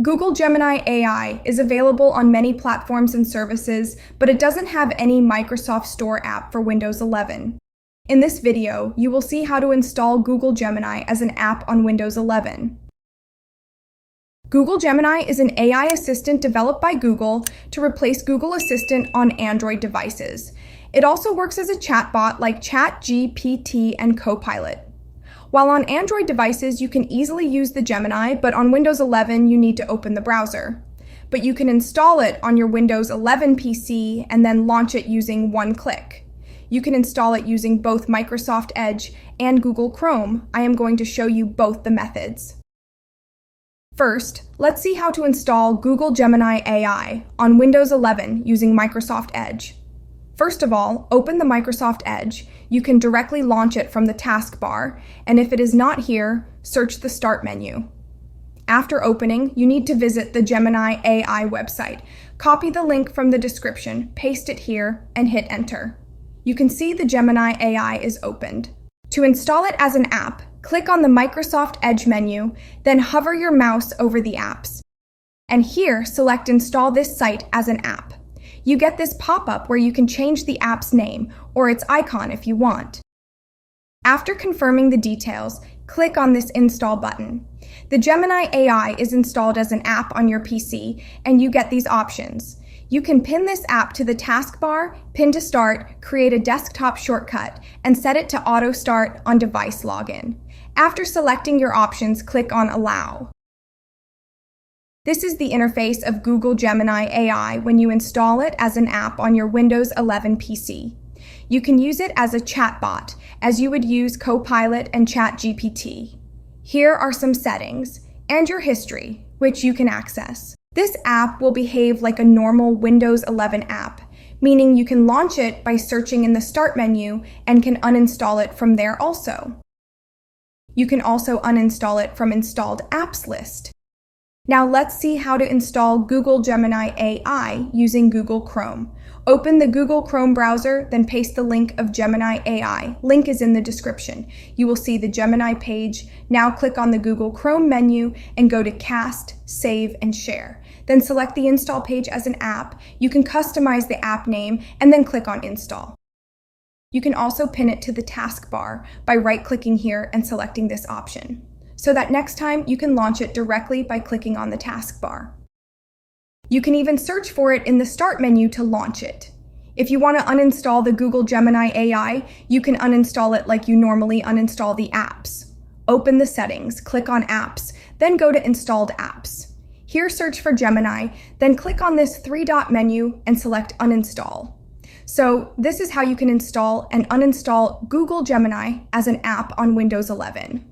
Google Gemini AI is available on many platforms and services, but it doesn't have any Microsoft Store app for Windows 11. In this video, you will see how to install Google Gemini as an app on Windows 11. Google Gemini is an AI assistant developed by Google to replace Google Assistant on Android devices. It also works as a chatbot like ChatGPT and Copilot. While on Android devices, you can easily use the Gemini, but on Windows 11, you need to open the browser. But you can install it on your Windows 11 PC and then launch it using one click. You can install it using both Microsoft Edge and Google Chrome. I am going to show you both the methods. First, let's see how to install Google Gemini AI on Windows 11 using Microsoft Edge. First of all, open the Microsoft Edge. You can directly launch it from the taskbar, and if it is not here, search the Start menu. After opening, you need to visit the Gemini AI website. Copy the link from the description, paste it here, and hit Enter. You can see the Gemini AI is opened. To install it as an app, click on the Microsoft Edge menu, then hover your mouse over the apps. And here, select Install this site as an app. You get this pop-up where you can change the app's name or its icon if you want. After confirming the details, click on this Install button. The Gemini AI is installed as an app on your PC, and you get these options. You can pin this app to the taskbar, pin to start, create a desktop shortcut, and set it to auto start on device login. After selecting your options, click on Allow. This is the interface of Google Gemini AI when you install it as an app on your Windows 11 PC. You can use it as a chatbot, as you would use Copilot and ChatGPT. Here are some settings, and your history, which you can access. This app will behave like a normal Windows 11 app, meaning you can launch it by searching in the Start menu and can uninstall it from there also. You can also uninstall it from Installed Apps list. Now let's see how to install Google Gemini AI using Google Chrome. Open the Google Chrome browser, then paste the link of Gemini AI. Link is in the description. You will see the Gemini page. Now click on the Google Chrome menu and go to Cast, Save, and Share. Then select the install page as an app. You can customize the app name and then click on Install. You can also pin it to the taskbar by right-clicking here and selecting this option, so that next time you can launch it directly by clicking on the taskbar. You can even search for it in the Start menu to launch it. If you want to uninstall the Google Gemini AI, you can uninstall it like you normally uninstall the apps. Open the settings, click on Apps, then go to Installed Apps. Here search for Gemini, then click on this three-dot menu and select Uninstall. So this is how you can install and uninstall Google Gemini as an app on Windows 11.